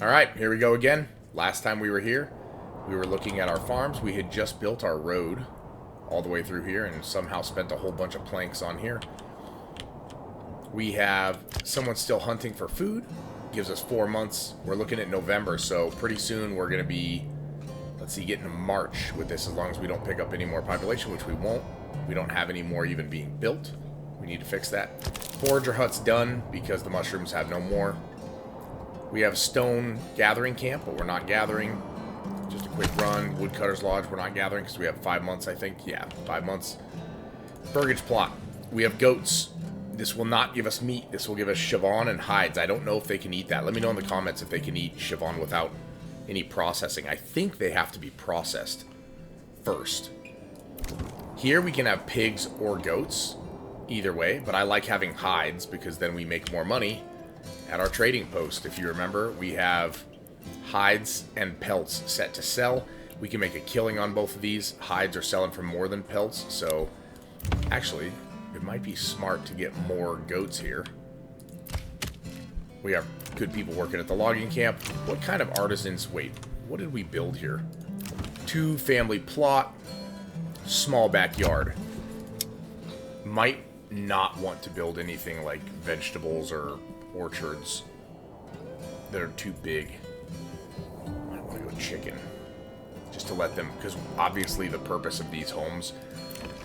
Alright, here we go again. Last time we were here, we were looking at our farms. We had just built our road all the way through here and somehow spent a whole bunch of planks on here. We have someone still hunting for food. Gives us 4 months. We're looking at November, so pretty soon we're going to be, let's see, getting to March with this as long as we don't pick up any more population, which we won't. We don't have any more even being built. We need to fix that. Forager hut's done because the mushrooms have no more. We have stone gathering camp, but we're not gathering. Just a quick run. Woodcutter's Lodge, we're not gathering because we have 5 months, I think. Yeah, 5 months. Burgage plot. We have goats. This will not give us meat. This will give us Siobhan and hides. I don't know if they can eat that. Let me know in the comments if they can eat Siobhan without any processing. I think they have to be processed first. Here we can have pigs or goats. Either way, but I like having hides because then we make more money. At our trading post, if you remember, we have hides and pelts set to sell. We can make a killing on both of these. Hides are selling for more than pelts, so actually, it might be smart to get more goats here. We have good people working at the logging camp. What kind of artisans? Wait, what did we build here? 2-family plot, small backyard. Might not want to build anything like vegetables or orchards that are too big. I want to go chicken just to let them, because obviously the purpose of these homes,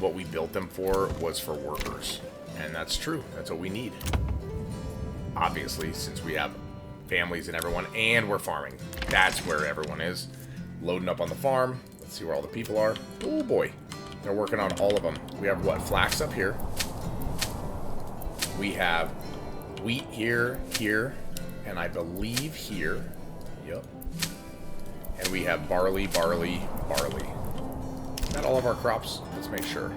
what we built them for, was for workers, and that's true. That's what we need, obviously, since we have families and everyone, and we're farming. That's where everyone is. Loading up on the farm. Let's see where all the people are. Oh boy, they're working on all of them. We have what, flax up here. We have wheat here, and I believe here. Yep. And we have barley. Is that all of our crops? Let's make sure.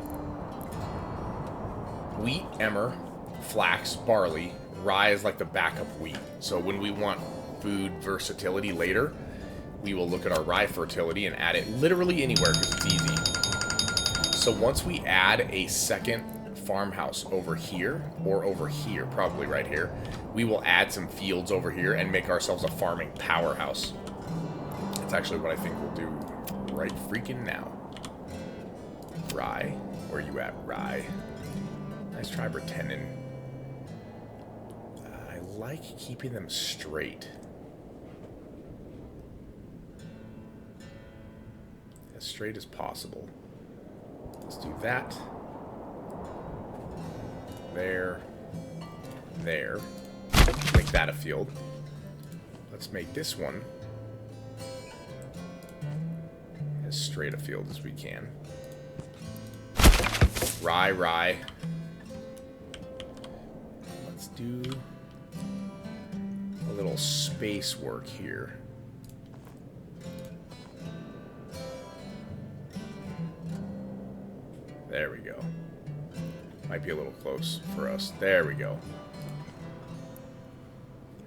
Wheat, emmer, flax, barley. Rye is like the backup wheat. So when we want food versatility later, we will look at our rye fertility and add it literally anywhere because it's easy. So once we add a second farmhouse over here, or over here, probably right here, we will add some fields over here and make ourselves a farming powerhouse. That's actually what I think we'll do right freaking now. Rye, where you at, Rye? Nice try pretending. I like keeping them straight. As straight as possible. Let's do that. There. Make that a field. Let's make this one as straight a field as we can. Rye. Let's do a little space work here. There we go. Might be a little close for us. There we go.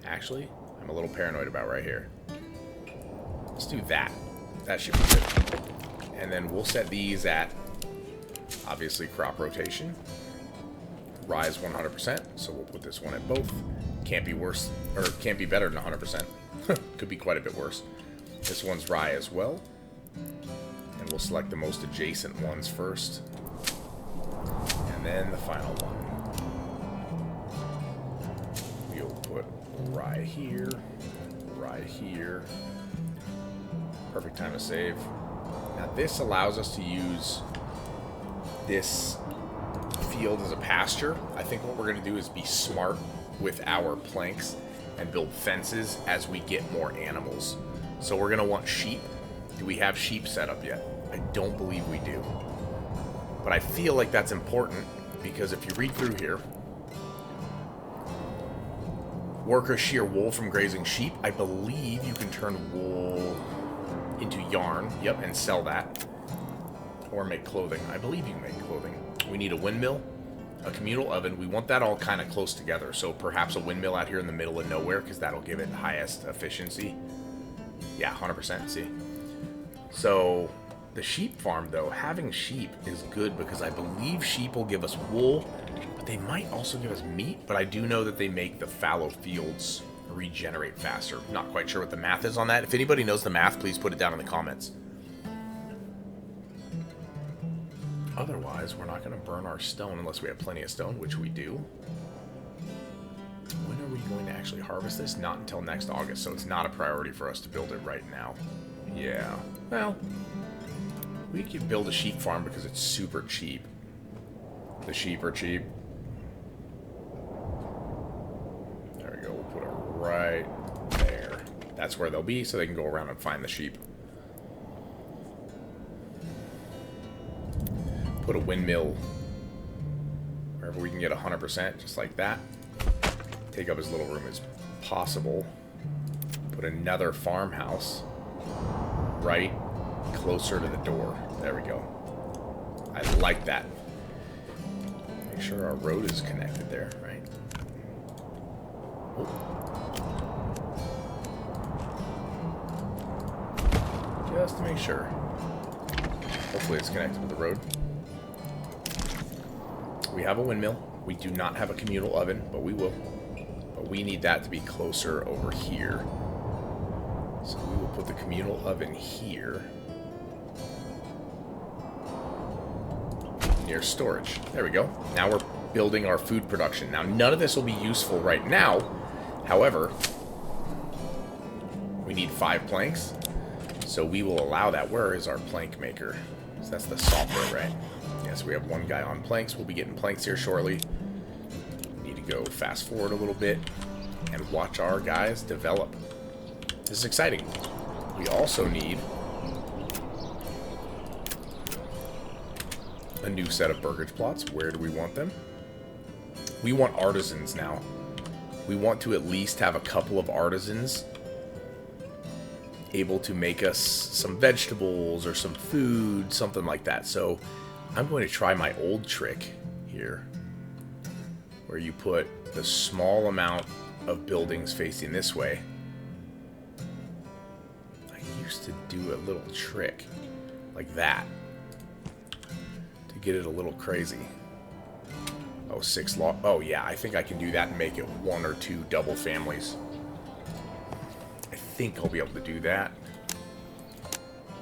Actually, I'm a little paranoid about right here. Let's do that. That should be good. And then we'll set these at, obviously, crop rotation. Rise 100%, so we'll put this one at both. Can't be worse, or can't be better than 100%. Could be quite a bit worse. This one's rye as well. And we'll select the most adjacent ones first. And then the final one. We'll put rye here. Perfect time to save. Now this allows us to use this field as a pasture. I think what we're going to do is be smart with our planks and build fences as we get more animals. So we're going to want sheep. Do we have sheep set up yet? I don't believe we do. But I feel like that's important because if you read through here, workers shear wool from grazing sheep. I believe you can turn wool into yarn, yep, and sell that. Or make clothing. I believe you can make clothing. We need a windmill, a communal oven. We want that all kind of close together. So perhaps a windmill out here in the middle of nowhere because that'll give it highest efficiency. Yeah, 100%, see? So the sheep farm, though, having sheep is good because I believe sheep will give us wool, but they might also give us meat. But I do know that they make the fallow fields regenerate faster. Not quite sure what the math is on that. If anybody knows the math, please put it down in the comments. Otherwise, we're not going to burn our stone unless we have plenty of stone, which we do. When are we going to actually harvest this? Not until next August, so it's not a priority for us to build it right now. Yeah, well, we could build a sheep farm because it's super cheap. The sheep are cheap. There we go, we'll put it right there. That's where they'll be, so they can go around and find the sheep. Put a windmill wherever we can get 100%, just like that. Take up as little room as possible. Put another farmhouse right closer to the door. There we go. I like that. Make sure our road is connected there, right? Oh. Just to make sure. Hopefully it's connected with the road. We have a windmill. We do not have a communal oven, but we will. But we need that to be closer over here. So we will put the communal oven here. Near storage. There we go. Now we're building our food production. Now none of this will be useful right now. However, we need 5 planks. So we will allow that. Where is our plank maker? So that's the software, right? Yes, we have one guy on planks. We'll be getting planks here shortly. Need to go fast forward a little bit and watch our guys develop. This is exciting. We also need a new set of burgage plots. Where do we want them? We want artisans now. We want to at least have a couple of artisans able to make us some vegetables or some food, something like that. So I'm going to try my old trick here, where you put the small amount of buildings facing this way. I used to do a little trick like that to get it a little crazy. Oh, 6 log. Oh yeah, I think I can do that and make it 1 or 2 double families. I think I'll be able to do that.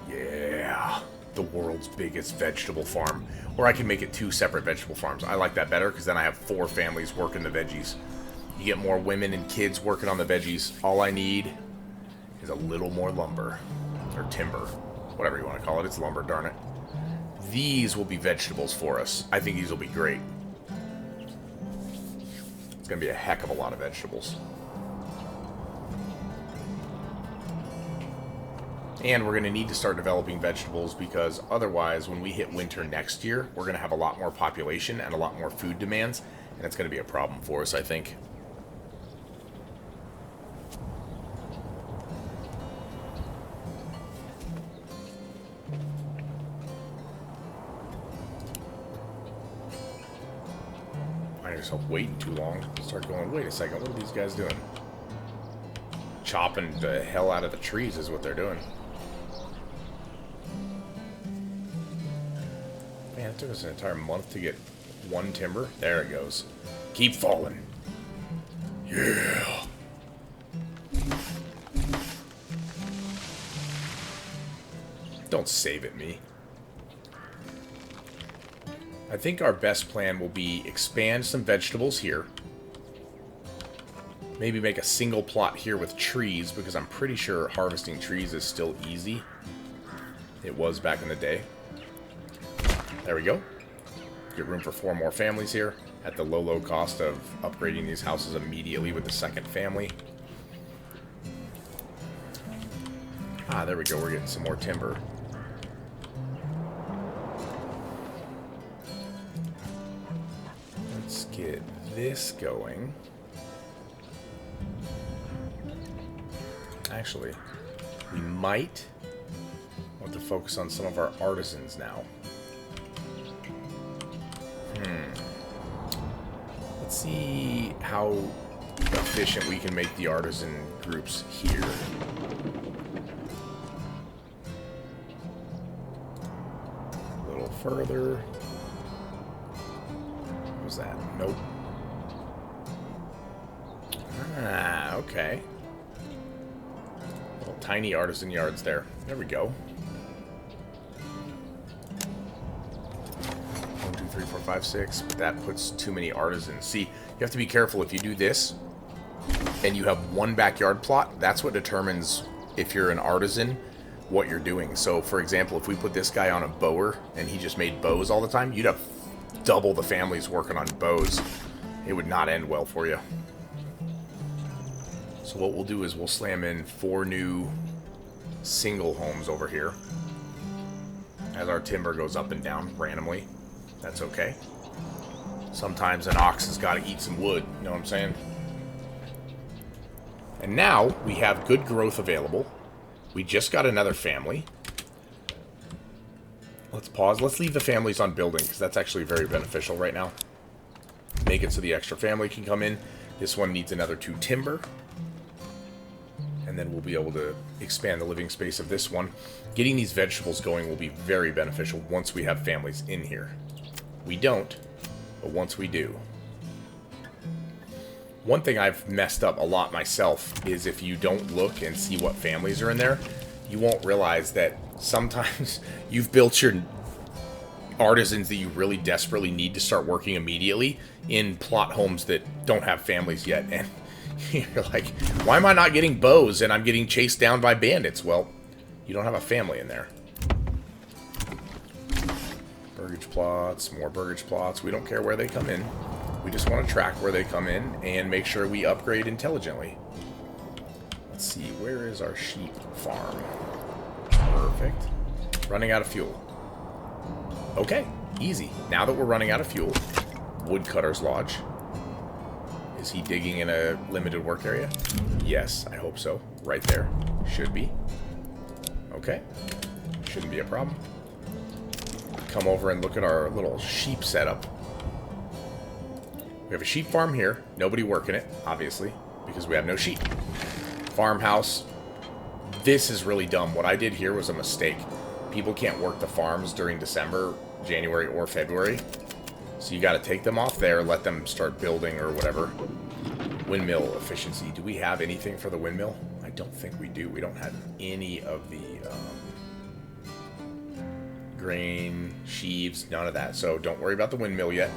Yeah, the world's biggest vegetable farm. Or I can make it 2 separate vegetable farms. I like that better because then I have 4 families working the veggies. You get more women and kids working on the veggies. All I need is a little more lumber. Or timber. Whatever you want to call it. It's lumber, darn it. These will be vegetables for us. I think these will be great. It's going to be a heck of a lot of vegetables. And we're going to need to start developing vegetables because otherwise, when we hit winter next year, we're going to have a lot more population and a lot more food demands, and it's going to be a problem for us, I think. Find yourself waiting too long. Start going, wait a second, what are these guys doing? Chopping the hell out of the trees is what they're doing. Man, it took us an entire month to get 1 timber. There it goes. Keep falling. Yeah. Don't save it, me. I think our best plan will be expand some vegetables here. Maybe make a single plot here with trees, because I'm pretty sure harvesting trees is still easy. It was back in the day. There we go. Get room for 4 more families here at the low cost of upgrading these houses immediately with the second family. Ah, there we go. We're getting some more timber. Let's get this going. Actually, we might want to focus on some of our artisans now. Let's see how efficient we can make the artisan groups here. A little further. What was that? Nope. Ah, Okay. Little tiny artisan yards there. There we go. 1, 2, 3, 4, 5, 6. But that puts too many artisans. See, you have to be careful if you do this and you have one backyard plot. That's what determines if you're an artisan, what you're doing. So, for example, if we put this guy on a bower and he just made bows all the time, you'd have double the families working on bows. It would not end well for you. So what we'll do is we'll slam in 4 new single homes over here as our timber goes up and down randomly. That's okay. Sometimes an ox has got to eat some wood, you know what I'm saying? And now we have good growth available. We just got another family. Let's pause. Let's leave the families on building because that's actually very beneficial right now. Make it so the extra family can come in. This one needs another 2 timber. And then we'll be able to expand the living space of this one. Getting these vegetables going will be very beneficial once we have families in here. We don't, but once we do. One thing I've messed up a lot myself is if you don't look and see what families are in there, you won't realize that sometimes you've built your artisans that you really desperately need to start working immediately in plot homes that don't have families yet. And you're like, why am I not getting bows and I'm getting chased down by bandits? Well, you don't have a family in there. Burgage plots, more burgage plots. We don't care where they come in. We just want to track where they come in and make sure we upgrade intelligently. Let's see, where is our sheep farm? Perfect. Running out of fuel. Okay, easy. Now that we're running out of fuel, Woodcutter's Lodge. Is he digging in a limited work area? Yes, I hope so. Right there. Should be. Okay. Shouldn't be a problem. Come over and look at our little sheep setup. We have a sheep farm here. Nobody working it, obviously, because we have no sheep. Farmhouse. This is really dumb. What I did here was a mistake. People can't work the farms during December, January, or February. So you got to take them off there, let them start building or whatever. Windmill efficiency. Do we have anything for the windmill? I don't think we do. We don't have any of the grain, sheaves, none of that. So don't worry about the windmill yet.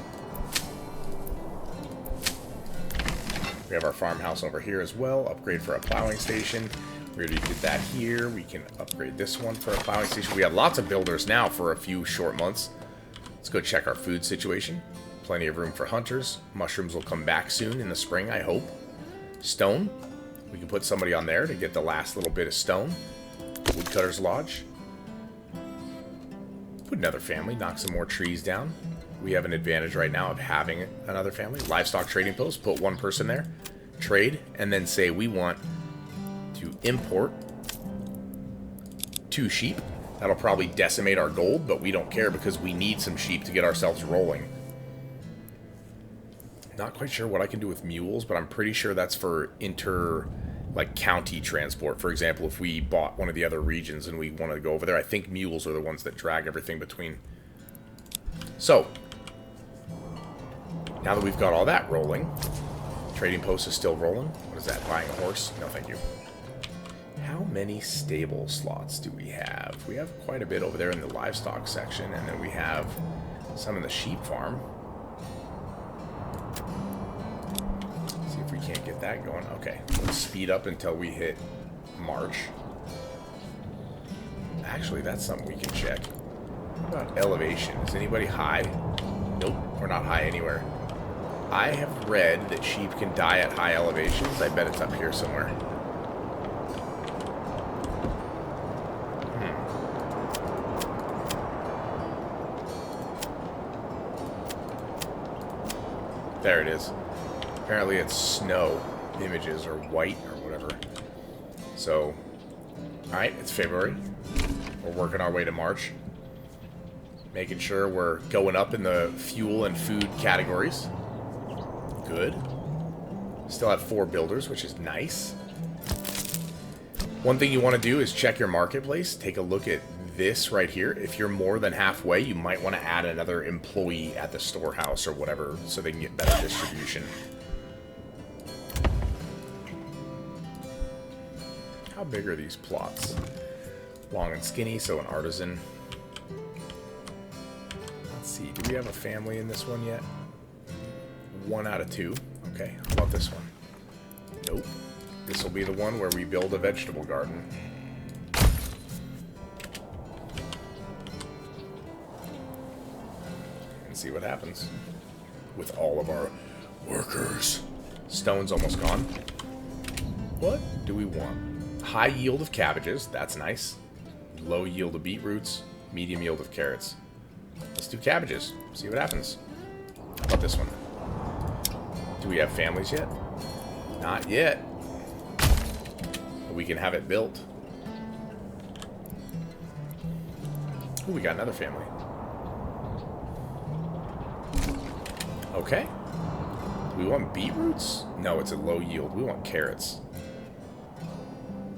We have our farmhouse over here as well. Upgrade for a plowing station. We already did that here. We can upgrade this one for a plowing station. We have lots of builders now for a few short months. Let's go check our food situation. Plenty of room for hunters. Mushrooms will come back soon in the spring, I hope. Stone. We can put somebody on there to get the last little bit of stone. Woodcutter's Lodge. Put another family. Knock some more trees down. We have an advantage right now of having another family. Livestock trading post. Put one person there. Trade. And then say we want to import 2 sheep. That'll probably decimate our gold, but we don't care because we need some sheep to get ourselves rolling. Not quite sure what I can do with mules, but I'm pretty sure that's for county transport. For example, if we bought one of the other regions and we wanted to go over there, I think mules are the ones that drag everything between. So, now that we've got all that rolling, trading post is still rolling. What is that? Buying a horse? No, thank you. How many stable slots do we have? We have quite a bit over there in the livestock section, and then we have some in the sheep farm. See if we can't get that going. Okay, let's speed up until we hit March. Actually, that's something we can check. What about elevation? Is anybody high? Nope, we're not high anywhere. I have read that sheep can die at high elevations. I bet it's up here somewhere. There it is. Apparently it's snow images or white or whatever. So, alright, it's February. We're working our way to March. Making sure we're going up in the fuel and food categories. Good. Still have 4 builders, which is nice. One thing you want to do is check your marketplace. Take a look at this right here. If you're more than halfway, you might want to add another employee at the storehouse or whatever so they can get better distribution. How big are these plots? Long and skinny, so an artisan. Let's see, do we have a family in this one yet? 1 out of 2. Okay, how about this one? Nope. This will be the one where we build a vegetable garden. And see what happens with all of our workers. Stone's almost gone. What do we want? High yield of cabbages. That's nice. Low yield of beetroots. Medium yield of carrots. Let's do cabbages. See what happens. How about this one? Do we have families yet? Not yet. But we can have it built. Ooh, we got another family. Okay. Do we want beetroots? No, it's a low yield. We want carrots.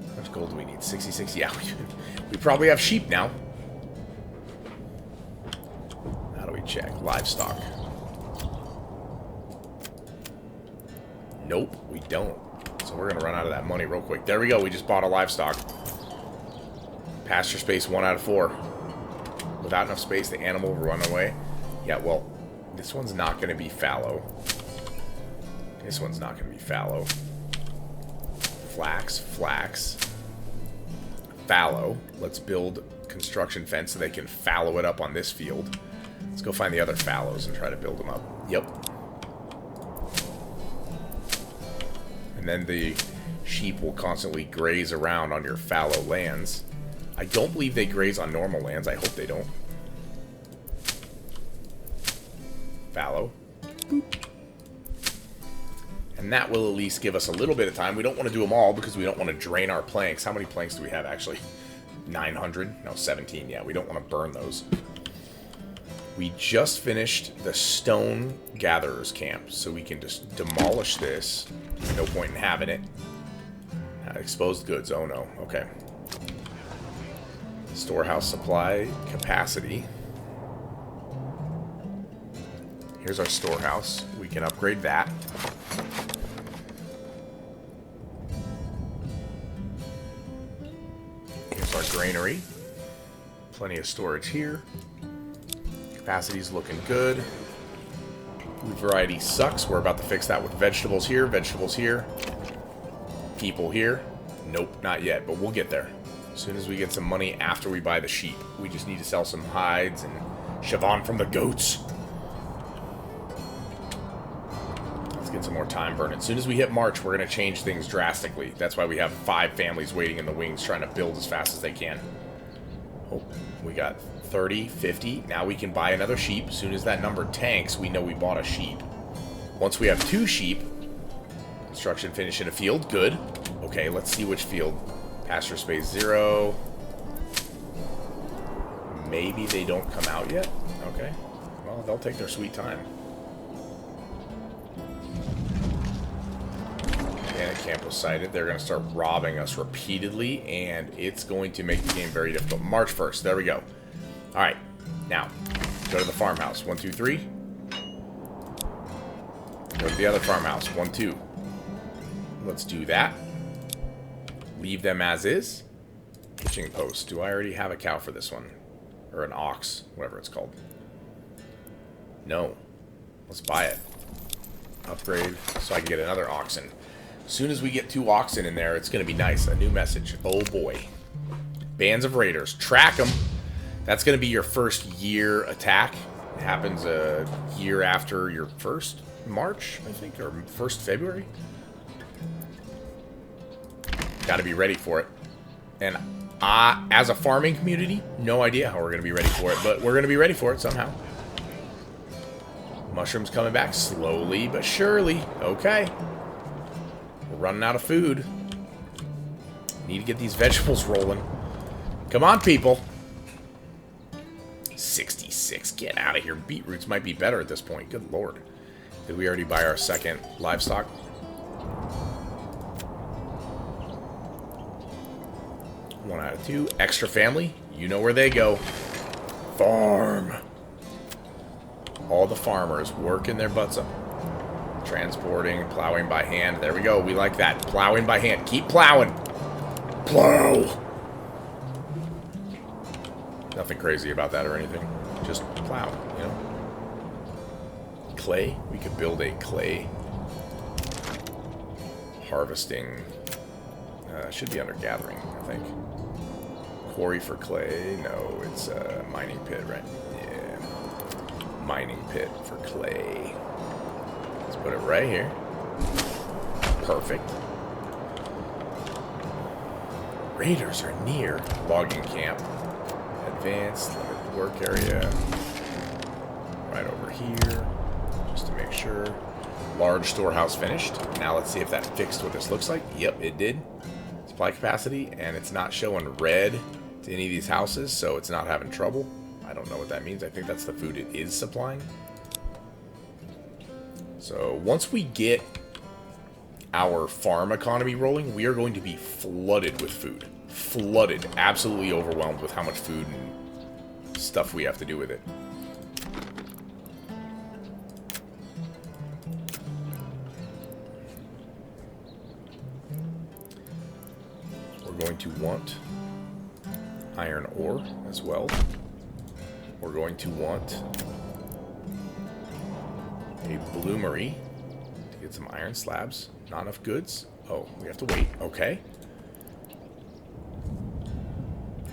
How much gold do we need? 66? Yeah, we probably have sheep now. How do we check? Livestock. Nope, we don't. So we're going to run out of that money real quick. There we go. We just bought a livestock. Pasture space 1 out of 4. Without enough space, the animal will run away. Yeah, well, this one's not going to be fallow. This one's not going to be fallow. Flax, flax. Fallow. Let's build construction fence so they can fallow it up on this field. Let's go find the other fallows and try to build them up. Yep. And then the sheep will constantly graze around on your fallow lands. I don't believe they graze on normal lands. I hope they don't. Fallow. Boop. And that will at least give us a little bit of time. We don't want to do them all because we don't want to drain our planks. How many planks do we have, actually? 900? No, 17. Yeah, we don't want to burn those. We just finished the stone gatherer's camp, so we can just demolish this. No point in having it. Exposed goods. Oh, no. Okay. Storehouse supply capacity. Here's our storehouse. We can upgrade that. Here's our granary. Plenty of storage here. Capacity's looking good. Food variety sucks. We're about to fix that with vegetables here, vegetables here. People here. Nope, not yet, but we'll get there. As soon as we get some money after we buy the sheep. We just need to sell some hides and Siobhan from the goats. Let's get some more time burning. As soon as we hit March, we're going to change things drastically. That's why we have 5 families waiting in the wings trying to build as fast as they can. Oh, we got 30, 50. Now we can buy another sheep. As soon as that number tanks, we know we bought a sheep. Once we have 2 sheep, construction finish in a field. Good. Okay, let's see which field. Pasture space 0. Maybe they don't come out yet. Okay. Well, they'll take their sweet time. Panic camp was sighted. They're going to start robbing us repeatedly, and it's going to make the game very difficult. March 1st. There we go. All right. Now, go to the farmhouse. 1, 2, 3. Go to the other farmhouse. 1, 2. Let's do that. Leave them as is. Hitching post. Do I already have a cow for this one? Or an ox, whatever it's called. No. Let's buy it. Upgrade so I can get another oxen. As soon as we get 2 oxen in there, it's going to be nice. A new message. Oh boy. Bands of raiders. Track them. That's going to be your first year attack. It happens a year after your first March, I think, or 1st February. Got to be ready for it. And as a farming community, no idea how we're going to be ready for it, but we're going to be ready for it somehow. Mushrooms coming back slowly but surely. Okay. We're running out of food. Need to get these vegetables rolling. Come on, people. 66. Get out of here. Beetroots might be better at this point. Good lord. Did we already buy our second livestock? One out of 2. Extra family. You know where they go. Farm. All the farmers working their butts up. Transporting, plowing by hand. There we go. We like that. Plowing by hand. Keep plowing. Plow! Nothing crazy about that or anything. Just plow, you know? Clay? We could build a clay harvesting. Should be under gathering, I think. Quarry for clay. No, it's a mining pit, right? Yeah. Mining pit for clay. Let's put it right here. Perfect. Raiders are near. Logging camp. Advanced. Limited work area. Right over here. Just to make sure. Large storehouse finished. Now let's see if that fixed what this looks like. Yep, it did. Supply capacity, and it's not showing red to any of these houses, so it's not having trouble. I don't know what that means. I think that's the food it is supplying. So once we get our farm economy rolling, we are going to be flooded with food. Flooded. Absolutely overwhelmed with how much food and stuff we have to do with it. We're going to want iron ore as well. We're going to want a bloomery to get some iron slabs. Not enough goods. Oh, we have to wait. Okay.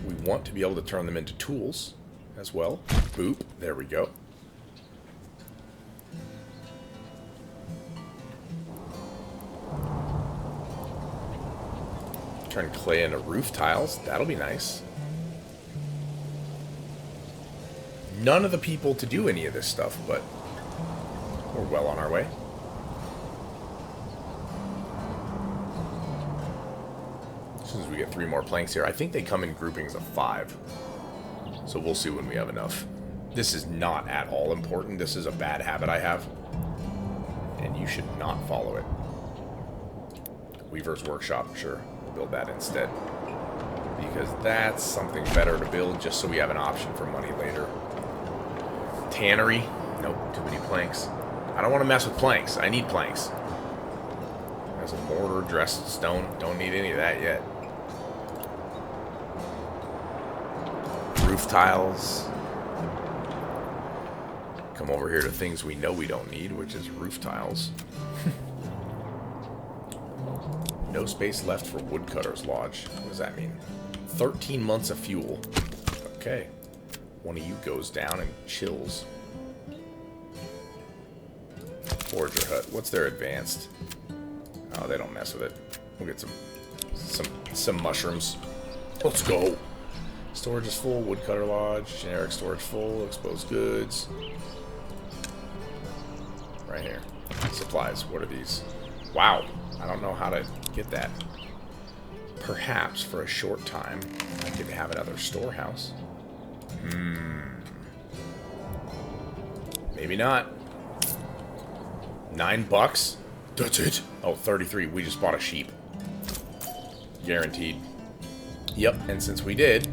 We want to be able to turn them into tools as well. Boop. There we go. Turn clay into roof tiles. That'll be nice. None of the people to do any of this stuff, but we're well on our way. As soon as we get 3 more planks here, I think they come in groupings of 5. So we'll see when we have enough. This is not at all important. This is a bad habit I have. And you should not follow it. Weaver's Workshop, sure. Build that instead, because that's something better to build, just so we have an option for money later. Tannery, nope, too many planks. I don't want to mess with planks. I need planks. There's a mortar, dressed stone. Don't need any of that yet. Roof tiles. Come over here to things we know we don't need, which is roof tiles. No space left for Woodcutter's Lodge. What does that mean? 13 months of fuel. Okay. One of you goes down and chills. Forager hut. What's their advanced? Oh, they don't mess with it. We'll get some mushrooms. Let's go. Storage is full. Woodcutter Lodge. Generic storage full. Exposed goods. Right here. Supplies. What are these? Wow. I don't know how to get that. Perhaps for a short time I could have another storehouse. Maybe not. $9? That's it? Oh, 33. We just bought a sheep. Guaranteed. Yep, and since we did,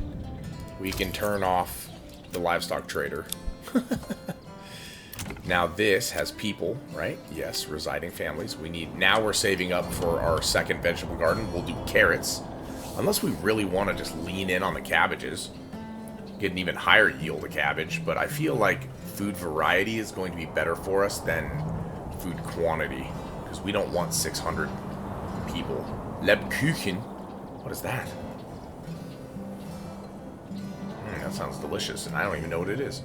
we can turn off the livestock trader. Now this has people, right? Yes, residing families. Now we're saving up for our second vegetable garden. We'll do carrots. Unless we really want to just lean in on the cabbages. Get an even higher yield of cabbage. But I feel like food variety is going to be better for us than food quantity. Because we don't want 600 people. Lebkuchen. What is that? That sounds delicious, and I don't even know what it is.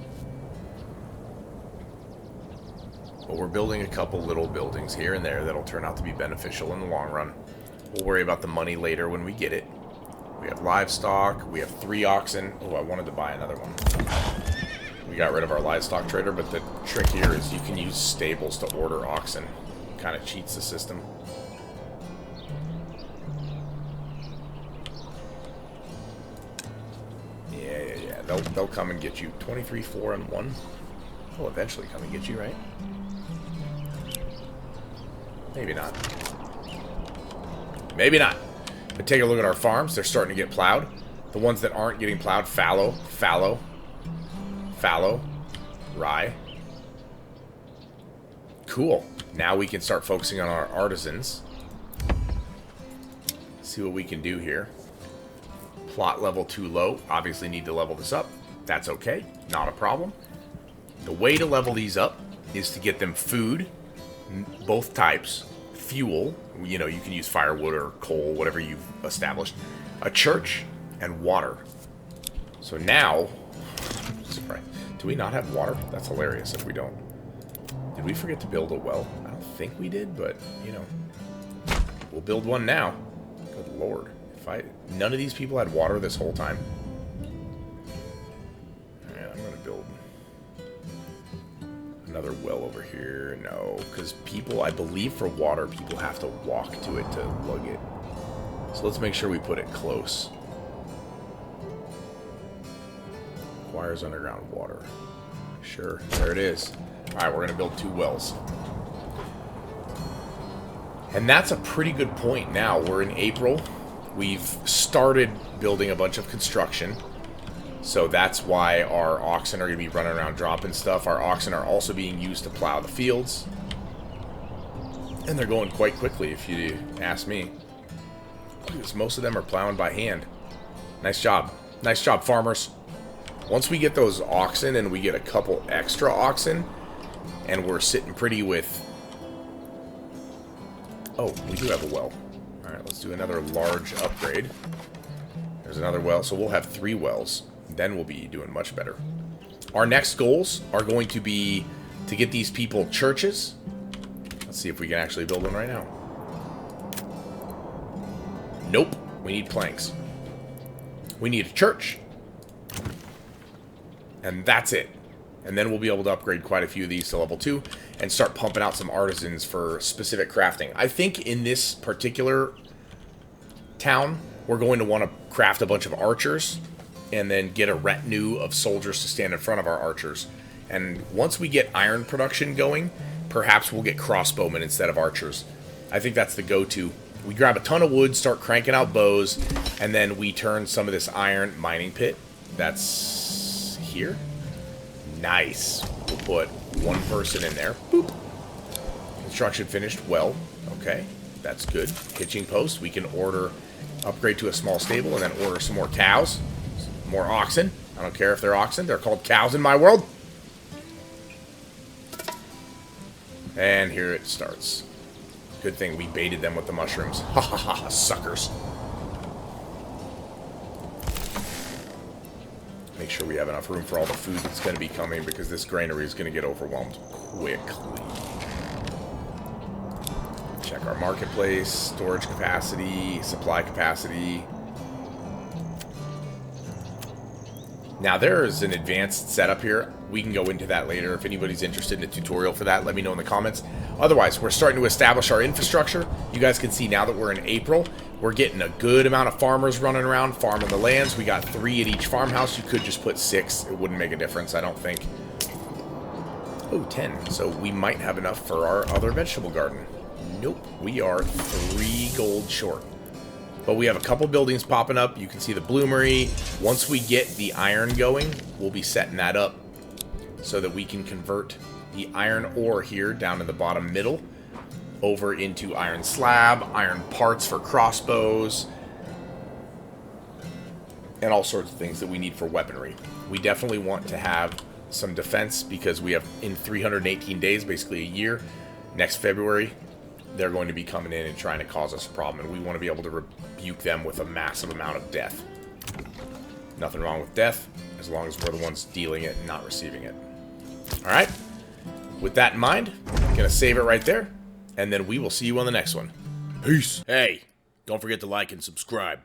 But we're building a couple little buildings here and there that'll turn out to be beneficial in the long run. We'll worry about the money later when we get it. We have livestock. We have 3 oxen. Oh, I wanted to buy another one. We got rid of our livestock trader, but the trick here is you can use stables to order oxen. Kind of cheats the system. Yeah. They'll come and get you. 23, 4, and 1. They'll eventually come and get you, right? Maybe not. Maybe not. But take a look at our farms. They're starting to get plowed. The ones that aren't getting plowed, fallow, rye. Cool. Now we can start focusing on our artisans. See what we can do here. Plot level too low. Obviously need to level this up. That's okay. Not a problem. The way to level these up is to get them food, both types, fuel, you know, you can use firewood or coal, whatever you've established, a church, and water. So now, do we not have water? That's hilarious if we don't. Did we forget to build a well? I don't think we did, but, you know, we'll build one now. Good lord. None of these people had water this whole time. Alright, I'm gonna build another well over here. No, because people, I believe for water, people have to walk to it to lug it. So let's make sure we put it close. Requires underground water. Sure, there it is. Alright, we're gonna build 2 wells. And that's a pretty good point now. We're in April. We've started building a bunch of construction. So that's why our oxen are going to be running around dropping stuff. Our oxen are also being used to plow the fields. And they're going quite quickly, if you ask me. Because most of them are plowing by hand. Nice job. Nice job, farmers. Once we get those oxen and we get a couple extra oxen, and we're sitting pretty with... Oh, we do have a well. Alright, let's do another large upgrade. There's another well, so we'll have 3 wells. Then we'll be doing much better. Our next goals are going to be to get these people churches. Let's see if we can actually build one right now. Nope, we need planks. We need a church. And that's it. And then we'll be able to upgrade quite a few of these to level 2 and start pumping out some artisans for specific crafting. I think in this particular town, we're going to want to craft a bunch of archers and then get a retinue of soldiers to stand in front of our archers. And once we get iron production going, perhaps we'll get crossbowmen instead of archers. I think that's the go-to. We grab a ton of wood, start cranking out bows, and then we turn some of this iron mining pit. That's here. Nice. We'll put 1 person in there. Boop. Construction finished. Well, okay. That's good. Hitching post. We can upgrade to a small stable and then order some more cows. More oxen. I don't care if they're oxen. They're called cows in my world. And here it starts. Good thing we baited them with the mushrooms. Ha ha ha, suckers. Make sure we have enough room for all the food that's going to be coming, because this granary is going to get overwhelmed quickly. Check our marketplace, storage capacity, supply capacity. Now there is an advanced setup here. We can go into that later. If anybody's interested in a tutorial for that, let me know in the comments. Otherwise, we're starting to establish our infrastructure. You guys can see now that we're in April, we're getting a good amount of farmers running around farming the lands. We got 3 at each farmhouse. You could just put 6. It wouldn't make a difference, I don't think. Oh, 10. So we might have enough for our other vegetable garden. Nope. We are 3 gold short. But we have a couple buildings popping up. You can see the bloomery. Once we get the iron going, we'll be setting that up so that we can convert the iron ore here down in the bottom middle over into iron slab, iron parts for crossbows, and all sorts of things that we need for weaponry. We definitely want to have some defense, because we have, in 318 days, basically a year, next February, they're going to be coming in and trying to cause us a problem, and we want to be able to rebuke them with a massive amount of death. Nothing wrong with death, as long as we're the ones dealing it and not receiving it. Alright, with that in mind, I'm going to save it right there, and then we will see you on the next one. Peace! Hey, don't forget to like and subscribe.